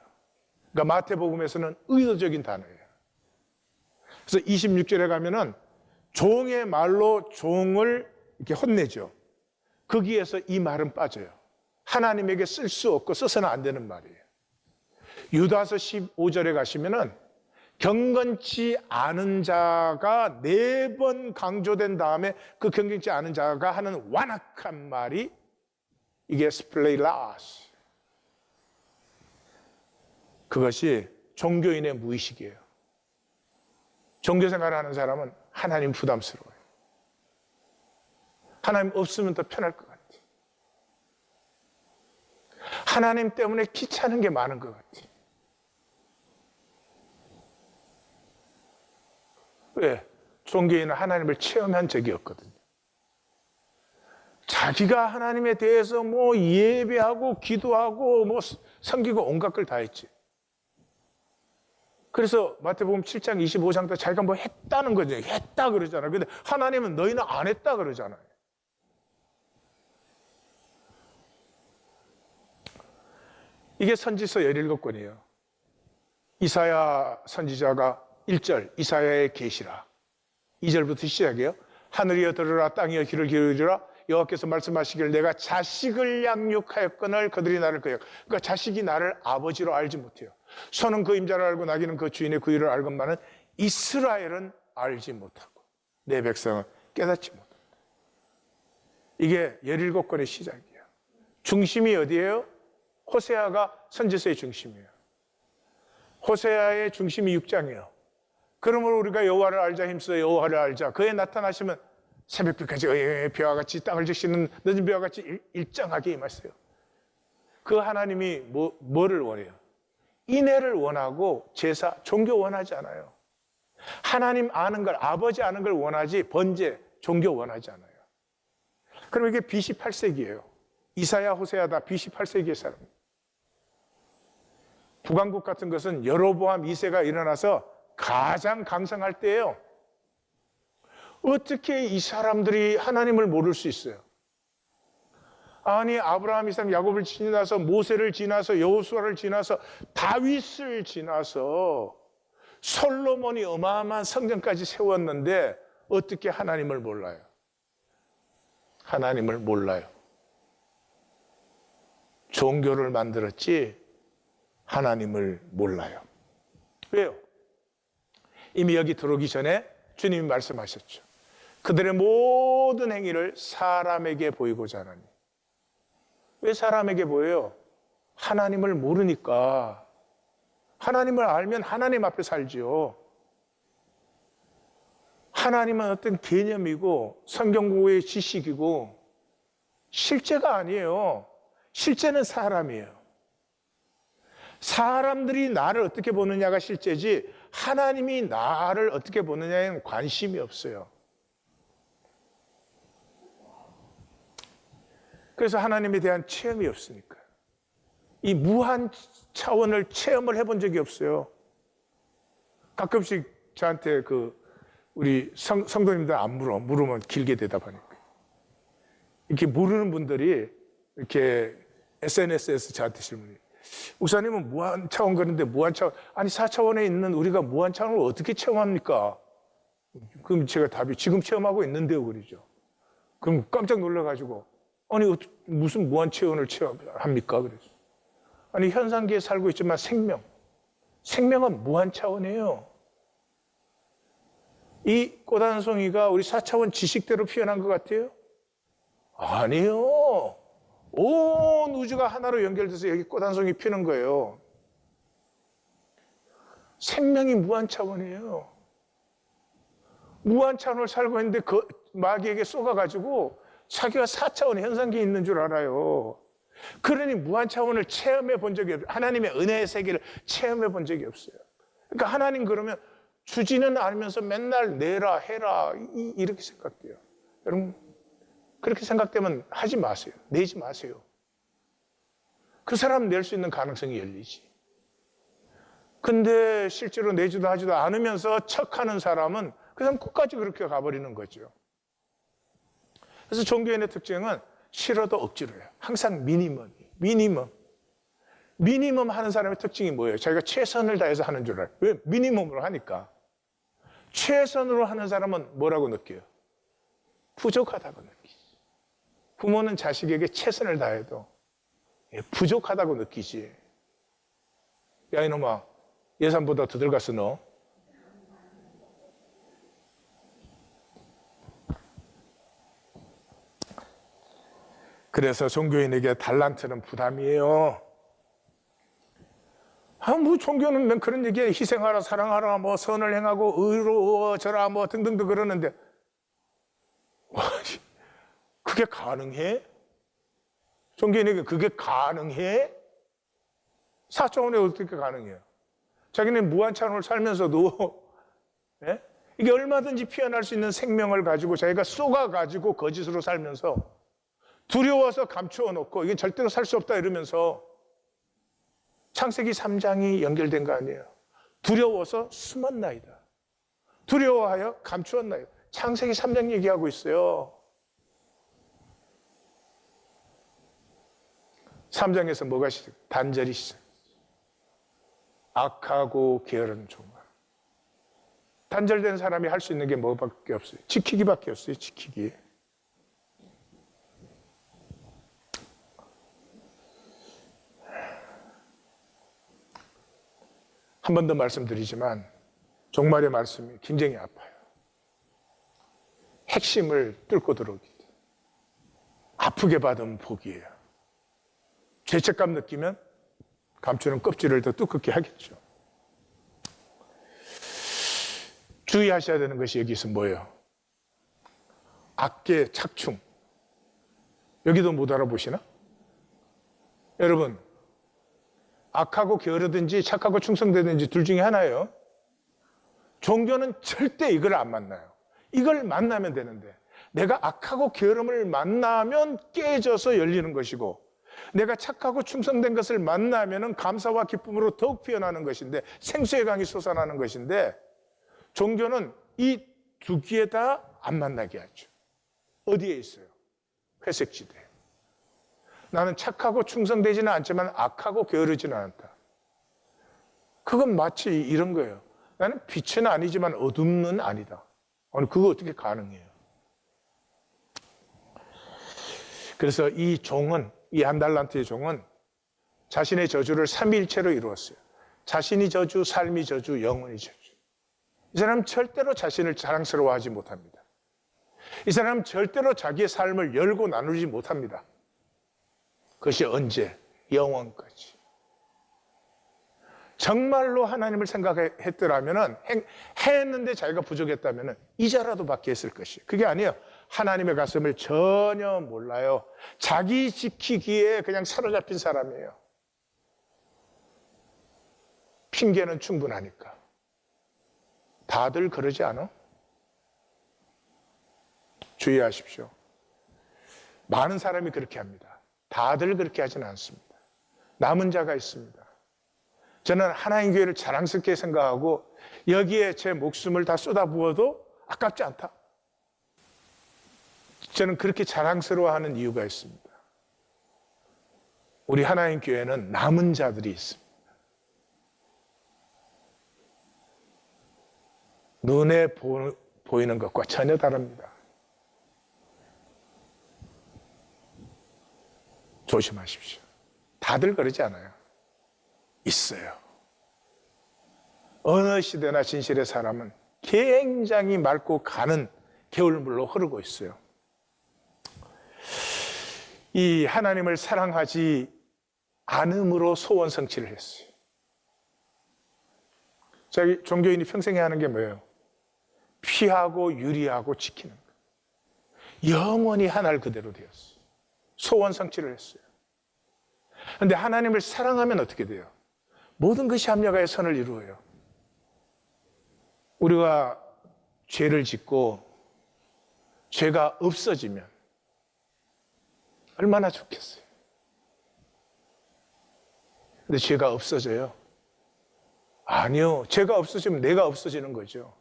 그러니까 마태복음에서는 의도적인 단어예요. 그래서 26절에 가면은 종의 말로 종을 이렇게 혼내죠. 거기에서 이 말은 빠져요. 하나님에게 쓸 수 없고 써서는 안 되는 말이에요. 유다서 15절에 가시면은 경건치 않은 자가 4번 강조된 다음에 그 경건치 않은 자가 하는 완악한 말이 이게 스플레이라스. 그것이 종교인의 무의식이에요. 종교생활을 하는 사람은 하나님 부담스러워요. 하나님 없으면 더 편할 것 같아요. 하나님 때문에 귀찮은 게 많은 것 같아요. 왜? 종교인은 하나님을 체험한 적이 없거든요. 자기가 하나님에 대해서 뭐 예배하고 기도하고 뭐 섬기고 온갖 걸 다 했지. 그래서 마태복음 7장 25장 때 자기가 뭐 했다는 거죠. 했다 그러잖아요. 근데 하나님은 너희는 안 했다 그러잖아요. 이게 선지서 17권이에요. 이사야 선지자가 1절, 이사야의 계시라. 2절부터 시작해요. 하늘이여 들으라, 땅이여 귀를 기울이라. 여호와께서 말씀하시기를 내가 자식을 양육하였거늘 그들이 나를 거역. 그러니까 자식이 나를 아버지로 알지 못해요. 소는 그 임자를 알고 나귀는 그 주인의 구유를 알건만은 이스라엘은 알지 못하고 내 백성은 깨닫지 못한다. 이게 17권의 시작이에요. 중심이 어디예요? 호세아가 선지서의 중심이에요. 호세아의 중심이 6장이에요. 그러므로 우리가 여호와를 알자 힘써 여호와를 알자. 그에 나타나시면 새벽빛까지 비와 같이 땅을 적시는 늦은 비와 같이 일정하게 임하세요. 그 하나님이 뭐를 원해요? 인애를 원하고 제사, 종교 원하지 않아요. 하나님 아는 걸, 아버지 아는 걸 원하지 번제, 종교 원하지 않아요. 그럼 이게 BC 8세기예요. 이사야, 호세아 다 BC 8세기의 사람. 북왕국 같은 것은 여로보암 2세가 일어나서 가장 강성할 때예요. 어떻게 이 사람들이 하나님을 모를 수 있어요? 아니 아브라함, 이삭, 야곱을 지나서 모세를 지나서 여호수아를 지나서 다윗을 지나서 솔로몬이 어마어마한 성전까지 세웠는데 어떻게 하나님을 몰라요? 하나님을 몰라요. 종교를 만들었지 하나님을 몰라요. 왜요? 이미 여기 들어오기 전에 주님이 말씀하셨죠. 그들의 모든 행위를 사람에게 보이고자 하나니. 왜 사람에게 보여요? 하나님을 모르니까. 하나님을 알면 하나님 앞에 살지요. 하나님은 어떤 개념이고 성경 공부의 지식이고 실제가 아니에요. 실제는 사람이에요. 사람들이 나를 어떻게 보느냐가 실제지 하나님이 나를 어떻게 보느냐에는 관심이 없어요. 그래서 하나님에 대한 체험이 없으니까. 이 무한 차원을 체험을 해본 적이 없어요. 가끔씩 저한테 우리 성도님들 안 물으면 길게 대답하니까. 이렇게 모르는 분들이 이렇게 SNS에서 저한테 질문해요. 목사님은 무한 차원 그런데 무한 차원, 아니 4차원에 있는 우리가 무한 차원을 어떻게 체험합니까? 그럼 제가 답이 지금 체험하고 있는데요, 그러죠. 그럼 깜짝 놀라가지고 아니 무슨 무한 차원을 체험합니까? 그래서 아니 현상계에 살고 있지만 생명은 무한 차원이에요. 이 꽃 한 송이가 우리 4차원 지식대로 표현한 것 같아요? 아니요. 온 우주가 하나로 연결돼서 여기 꽃 한 송이 피는 거예요. 생명이 무한 차원이에요. 무한 차원을 살고 있는데 그 마귀에게 쏘가가지고 자기가 4차원의 현상계에 있는 줄 알아요. 그러니 무한 차원을 체험해 본 적이 없어요. 하나님의 은혜의 세계를 체험해 본 적이 없어요. 그러니까 하나님 그러면 주지는 않으면서 맨날 내라 해라 이렇게 생각돼요. 여러분 그렇게 생각되면 하지 마세요. 내지 마세요. 그 사람 낼 수 있는 가능성이 열리지. 근데 실제로 내지도 하지도 않으면서 척하는 사람은 그 사람 끝까지 그렇게 가버리는 거죠. 그래서 종교인의 특징은 싫어도 억지로 해요. 항상 미니멈 하는 사람의 특징이 뭐예요? 자기가 최선을 다해서 하는 줄 알아요. 왜? 미니멈으로 하니까. 최선으로 하는 사람은 뭐라고 느껴요? 부족하다고 느끼지. 부모는 자식에게 최선을 다해도 부족하다고 느끼지. 야 이놈아 예산보다 더 들어갔어 너. 그래서 종교인에게 달란트는 부담이에요. 뭐 종교는 그런 얘기에 희생하라 사랑하라 뭐 선을 행하고 의로워져라 뭐 등등등 그러는데 그게 가능해? 종교인에게 그게 가능해? 4차원에 어떻게 가능해요? 자기는 무한차원을 살면서도 이게 얼마든지 피어날 수 있는 생명을 가지고 자기가 쏘가가지고 거짓으로 살면서 두려워서 감추어 놓고 이게 절대로 살 수 없다 이러면서 창세기 3장이 연결된 거 아니에요. 두려워서 숨었나이다. 두려워하여 감추었나이다. 창세기 3장 얘기하고 있어요. 3장에서 뭐가 시작? 단절이 시작. 악하고 게으른 종말. 단절된 사람이 할 수 있는 게 뭐밖에 없어요? 지키기밖에 없어요. 지키기. 한 번 더 말씀드리지만 종말의 말씀이 굉장히 아파요. 핵심을 뚫고 들어오기. 아프게 받으면 복이에요. 죄책감 느끼면 감추는 껍질을 더 두껍게 하겠죠. 주의하셔야 되는 것이 여기서 뭐예요? 악계 착충. 여기도 못 알아보시나? 여러분 악하고 게으르든지 착하고 충성되든지 둘 중에 하나예요. 종교는 절대 이걸 안 만나요. 이걸 만나면 되는데 내가 악하고 게으름을 만나면 깨져서 열리는 것이고 내가 착하고 충성된 것을 만나면 감사와 기쁨으로 더욱 피어나는 것인데 생수의 강이 솟아나는 것인데 종교는 이 두 개에 다 안 만나게 하죠. 어디에 있어요? 회색지대. 나는 착하고 충성되지는 않지만 악하고 게으르지는 않다. 그건 마치 이런 거예요. 나는 빛은 아니지만 어둠은 아니다. 아니 그거 어떻게 가능해요? 그래서 이 종은 이 한 달란트의 종은 자신의 저주를 삼위일체로 이루었어요. 자신이 저주, 삶이 저주, 영혼이 저주. 이 사람은 절대로 자신을 자랑스러워하지 못합니다. 이 사람은 절대로 자기의 삶을 열고 나누지 못합니다. 그것이 언제? 영원까지. 정말로 하나님을 생각했더라면 했는데 자기가 부족했다면 이자라도 받게 했을 것이에요. 그게 아니에요. 하나님의 가슴을 전혀 몰라요. 자기 지키기에 그냥 사로잡힌 사람이에요. 핑계는 충분하니까. 다들 그러지 않아? 주의하십시오. 많은 사람이 그렇게 합니다. 다들 그렇게 하지는 않습니다. 남은 자가 있습니다. 저는 하나님 교회를 자랑스럽게 생각하고 여기에 제 목숨을 다 쏟아부어도 아깝지 않다. 저는 그렇게 자랑스러워하는 이유가 있습니다. 우리 하나님 교회는 남은 자들이 있습니다. 눈에 보이는 것과 전혀 다릅니다. 조심하십시오. 다들 그러지 않아요. 있어요. 어느 시대나 진실의 사람은 굉장히 맑고 가는 개울물로 흐르고 있어요. 이 하나님을 사랑하지 않음으로 소원 성취를 했어요. 자기 종교인이 평생에 하는 게 뭐예요? 피하고 유리하고 지키는 거예요. 영원히 하늘 그대로 되었어요. 소원 성취를 했어요. 그런데 하나님을 사랑하면 어떻게 돼요? 모든 것이 합력하여 선을 이루어요. 우리가 죄를 짓고 죄가 없어지면 얼마나 좋겠어요. 근데 죄가 없어져요? 아니요. 죄가 없어지면 내가 없어지는 거죠.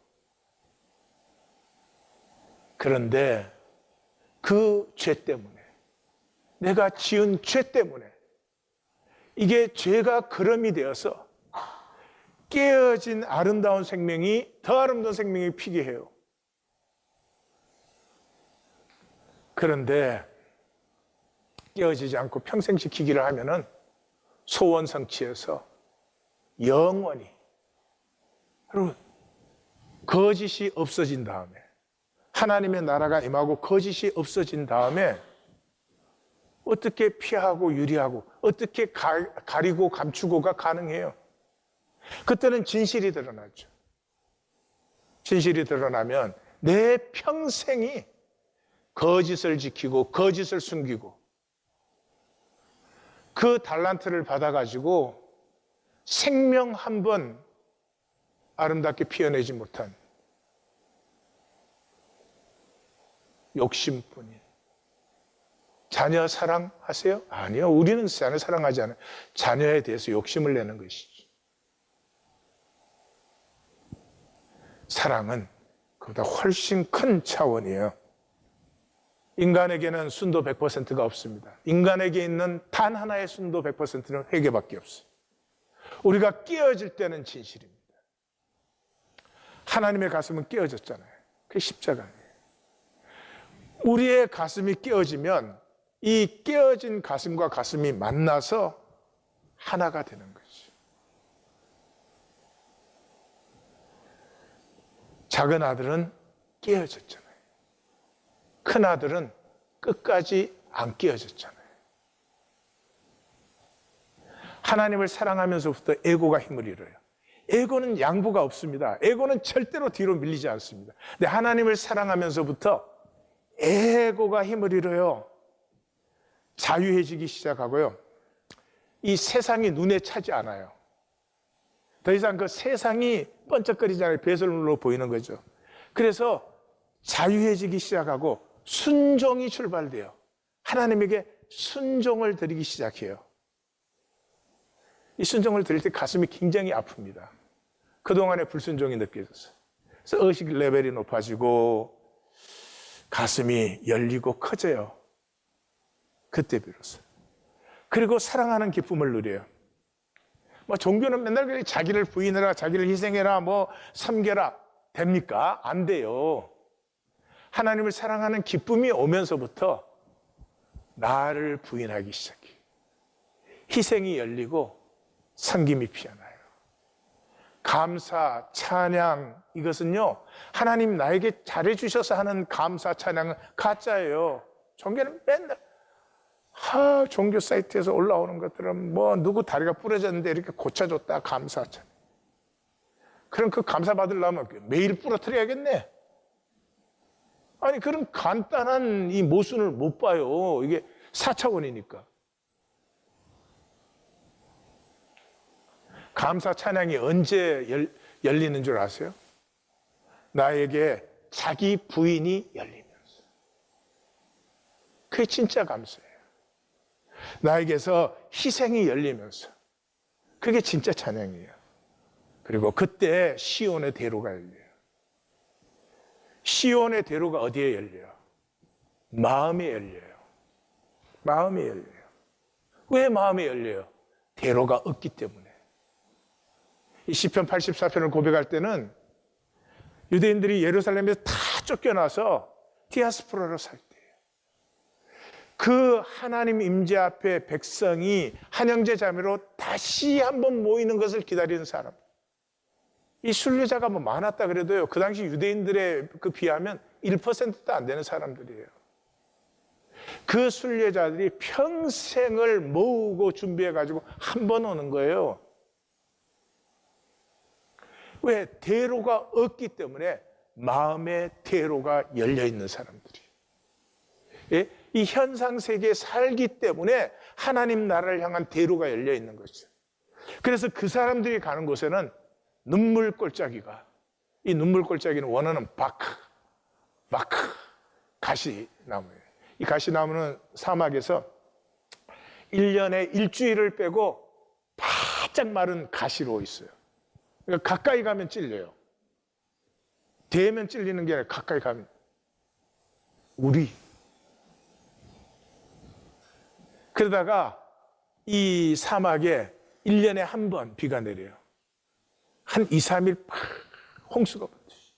그런데 그 죄 때문에, 내가 지은 죄 때문에 이게 죄가 그름이 되어서 깨어진 아름다운 생명이 더 아름다운 생명이 피게 해요. 그런데 깨어지지 않고 평생 지키기를 하면은 소원 성취해서 영원히, 여러분, 거짓이 없어진 다음에, 하나님의 나라가 임하고 거짓이 없어진 다음에 어떻게 피하고 유리하고 어떻게 가리고 감추고가 가능해요? 그때는 진실이 드러나죠. 진실이 드러나면 내 평생이 거짓을 지키고 거짓을 숨기고 그 달란트를 받아가지고 생명 한 번 아름답게 피어내지 못한 욕심뿐이. 자녀 사랑하세요? 아니요. 우리는 자녀 사랑하지 않아요. 자녀에 대해서 욕심을 내는 것이죠. 사랑은 그보다 훨씬 큰 차원이에요. 인간에게는 순도 100%가 없습니다. 인간에게 있는 단 하나의 순도 100%는 회개밖에 없어요. 우리가 깨어질 때는 진실입니다. 하나님의 가슴은 깨어졌잖아요. 그게 십자가예요. 우리의 가슴이 깨어지면 이 깨어진 가슴과 가슴이 만나서 하나가 되는 거죠. 작은 아들은 깨어졌잖아요. 큰 아들은 끝까지 안 깨어졌잖아요. 하나님을 사랑하면서부터 에고가 힘을 잃어요. 에고는 양보가 없습니다. 에고는 절대로 뒤로 밀리지 않습니다. 근데 하나님을 사랑하면서부터 에고가 힘을 잃어요. 자유해지기 시작하고요. 이 세상이 눈에 차지 않아요. 더 이상 그 세상이 번쩍거리지 않아요. 배설물로 보이는 거죠. 그래서 자유해지기 시작하고 순종이 출발돼요. 하나님에게 순종을 드리기 시작해요. 이 순종을 드릴 때 가슴이 굉장히 아픕니다. 그동안의 불순종이 느껴져서. 그래서 의식 레벨이 높아지고 가슴이 열리고 커져요. 그때 비로소. 그리고 사랑하는 기쁨을 누려요. 뭐 종교는 맨날 자기를 부인해라, 자기를 희생해라, 뭐 섬겨라 됩니까? 안 돼요. 하나님을 사랑하는 기쁨이 오면서부터 나를 부인하기 시작해요. 희생이 열리고 섬김이 피어나요. 감사, 찬양, 이것은요, 하나님 나에게 잘해주셔서 하는 감사, 찬양은 가짜예요. 종교는 맨날 종교 사이트에서 올라오는 것들은 뭐 누구 다리가 부러졌는데 이렇게 고쳐줬다, 감사, 찬양. 그럼 그 감사 받으려면 매일 부러뜨려야겠네. 아니, 그런 간단한 이 모순을 못 봐요. 이게 4차원이니까. 감사 찬양이 언제 열리는 줄 아세요? 나에게 자기 부인이 열리면서. 그게 진짜 감사예요. 나에게서 희생이 열리면서. 그게 진짜 찬양이에요. 그리고 그때 시온의 대로가 열려요. 시온의 대로가 어디에 열려요? 마음에 열려요. 마음에 열려요. 왜 마음에 열려요? 대로가 없기 때문에. 이 시편 84편을 고백할 때는 유대인들이 예루살렘에서 다 쫓겨나서 디아스포라로 살 때예요. 그 하나님 임재 앞에 백성이 한영제 자매로 다시 한번 모이는 것을 기다리는 사람. 이 순례자가 뭐 많았다 그래도요, 그 당시 유대인들에 비하면 1%도 안 되는 사람들이에요. 그 순례자들이 평생을 모으고 준비해가지고 한 번 오는 거예요. 왜? 대로가 없기 때문에 마음의 대로가 열려있는 사람들이. 예? 이 현상세계에 살기 때문에 하나님 나라를 향한 대로가 열려있는 거죠. 그래서 그 사람들이 가는 곳에는 눈물골짜기가, 이 눈물골짜기는 원어는 바크, 가시나무예요. 이 가시나무는 사막에서 1년에 일주일을 빼고 바짝 마른 가시로 있어요. 그러니까 가까이 가면 찔려요. 대면 찔리는 게 아니라 가까이 가면 우리. 그러다가 이 사막에 1년에 한 번 비가 내려요. 한 2, 3일 홍수가 붙듯이.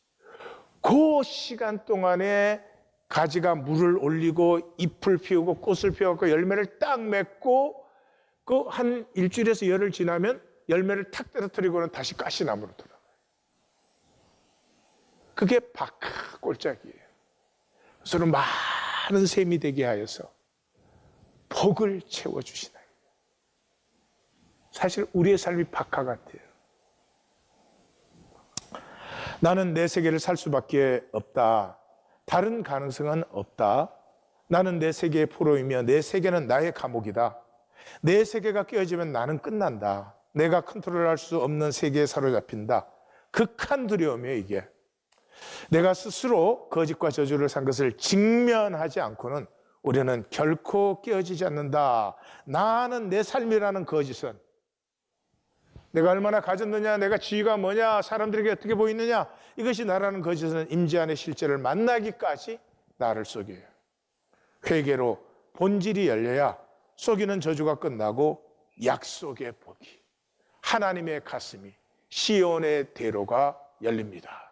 그 시간 동안에 가지가 물을 올리고 잎을 피우고 꽃을 피워서 열매를 딱 맺고 그 한 일주일에서 열흘 지나면 열매를 탁 떨어뜨리고는 다시 가시나무로 돌아가요. 그게 꼴짝이에요. 서로 많은 샘이 되게 하여서 복을 채워주시나요. 사실 우리의 삶이 박하 같아요. 나는 내 세계를 살 수밖에 없다. 다른 가능성은 없다. 나는 내 세계의 포로이며 내 세계는 나의 감옥이다. 내 세계가 깨어지면 나는 끝난다. 내가 컨트롤할 수 없는 세계에 사로잡힌다. 극한 두려움이에요, 이게. 내가 스스로 거짓과 저주를 산 것을 직면하지 않고는 우리는 결코 깨어지지 않는다. 나는 내 삶이라는 거짓은 내가 얼마나 가졌느냐, 내가 지위가 뭐냐, 사람들에게 어떻게 보이느냐, 이것이 나라는 거짓은 임재 안의 실제를 만나기까지 나를 속여요. 회개로 본질이 열려야 속이는 저주가 끝나고 약속의 복이, 하나님의 가슴이, 시온의 대로가 열립니다.